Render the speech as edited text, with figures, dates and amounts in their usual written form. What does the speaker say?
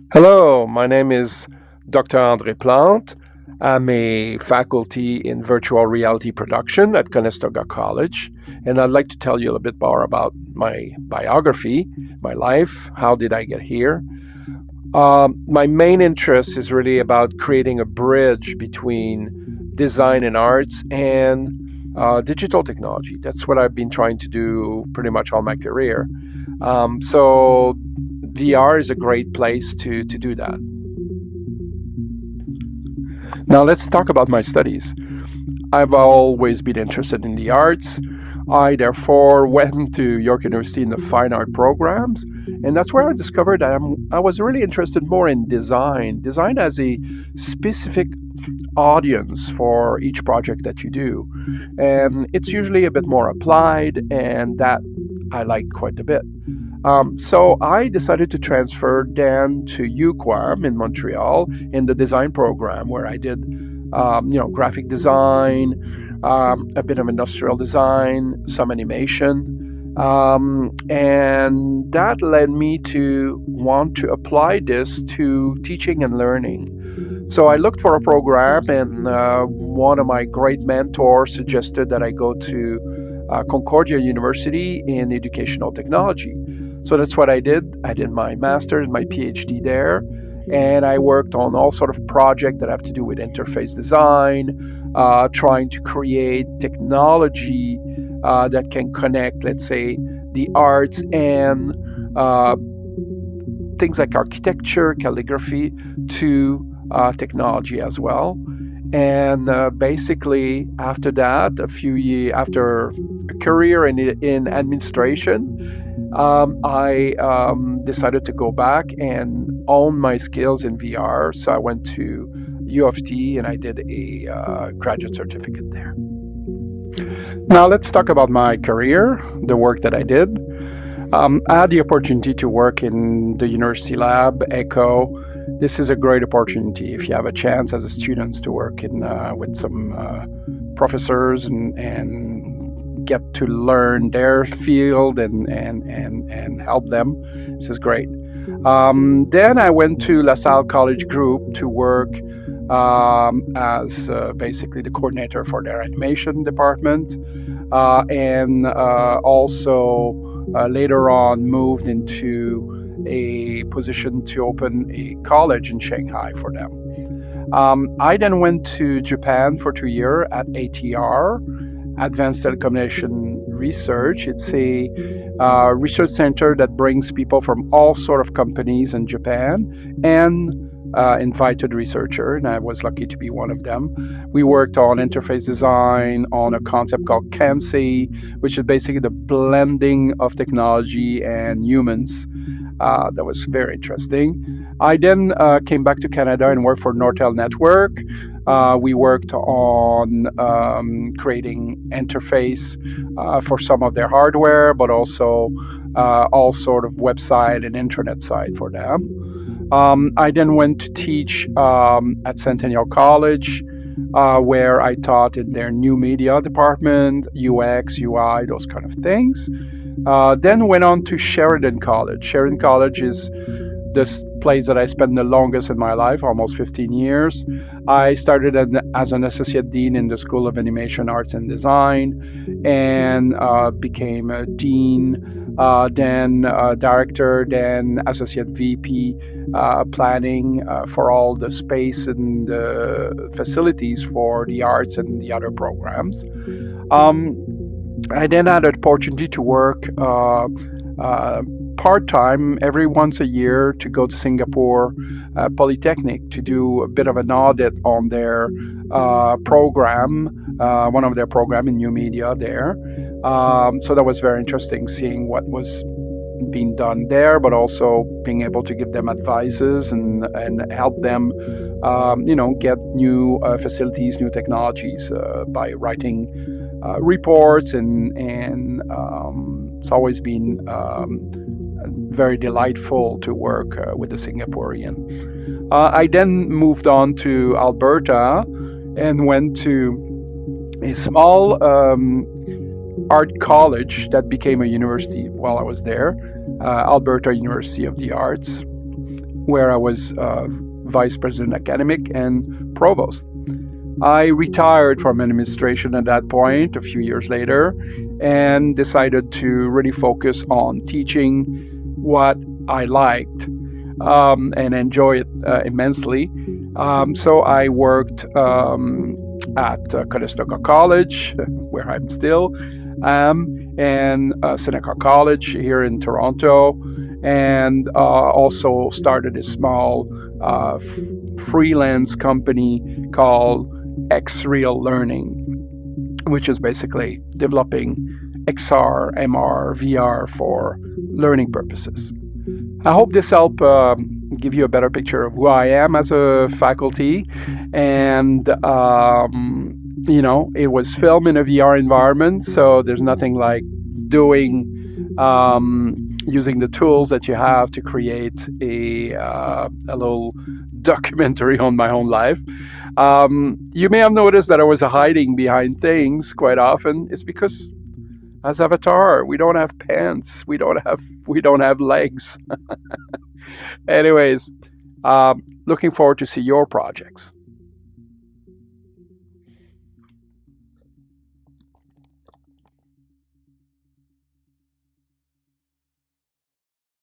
Hello, my name is Dr. André Plante. I'm a faculty in virtual reality production at Conestoga College, and I'd like to tell you a little bit more about my biography, my life, how did I get here. My main interest is really about creating a bridge between design and arts and digital technology. That's what I've been trying to do pretty much all my career. So VR is a great place to do that. Now let's talk about my studies. I've always been interested in the arts. I therefore went to York University in the fine art programs, and that's where I discovered that I was really interested more in design. Design as a specific audience for each project that you do, and it's usually a bit more applied, and that I like quite a bit. So I decided to transfer then to UQuam in Montreal in the design program where I did, graphic design, a bit of industrial design, some animation, and that led me to want to apply this to teaching and learning. So I looked for a program, and one of my great mentors suggested that I go to Concordia University in educational technology. So that's what I did. I did my master's, my PhD there, and I worked on all sort of projects that have to do with interface design, trying to create technology that can connect, let's say, the arts and things like architecture, calligraphy, to technology as well. And basically, after that, a few years after a career in administration, I decided to go back and own my skills in VR. So I went to U of T and I did a graduate certificate there. Now let's talk about my career, the work that I did. I had the opportunity to work in the university lab, ECHO. This is a great opportunity if you have a chance as a student to work in with some professors and get to learn their field and help them. This is great. Then I went to LaSalle College Group to work as basically the coordinator for their animation department, and also later on moved into a position to open a college in Shanghai for them. I then went to Japan for 2 years at ATR, Advanced Telecommunication Research. It's a research center that brings people from all sort of companies in Japan and invited researcher, and I was lucky to be one of them. We worked on interface design on a concept called Kansei, which is basically the blending of technology and humans. That was very interesting. I then came back to Canada and worked for Nortel Network. We worked on creating interface for some of their hardware, but also all sort of website and intranet side for them. I then went to teach at Centennial College, where I taught in their new media department, UX, UI, those kind of things. Then went on to Sheridan College. Sheridan College is this place that I spent the longest in my life, almost 15 years. I started as an associate dean in the School of Animation Arts and Design and became a dean, then director, then associate VP planning for all the space and the facilities for the arts and the other programs. Um, I then had an opportunity to work part time every once a year to go to Singapore Polytechnic to do a bit of an audit on their program, one of their program in new media there. So that was very interesting seeing what was being done there, but also being able to give them advices and help them, get new facilities, new technologies by writing reports and it's always been very delightful to work with the Singaporean. I then moved on to Alberta and went to a small art college that became a university while I was there, Alberta University of the Arts. where I was vice president academic and provost. I retired from administration at that point a few years later and decided to really focus on teaching what I liked and enjoy it immensely. So I worked at Conestoga College, where I'm still, and Seneca College here in Toronto, and also started a small freelance company called X Real Learning, which is basically developing XR, MR, VR for learning purposes. I hope this helped give you a better picture of who I am as a faculty. And, it was filmed in a VR environment, so there's nothing like doing, using the tools that you have to create a little documentary on my own life. You may have noticed that I was hiding behind things quite often. It's because as Avatar, we don't have pants, we don't have legs. Anyways, looking forward to see your projects.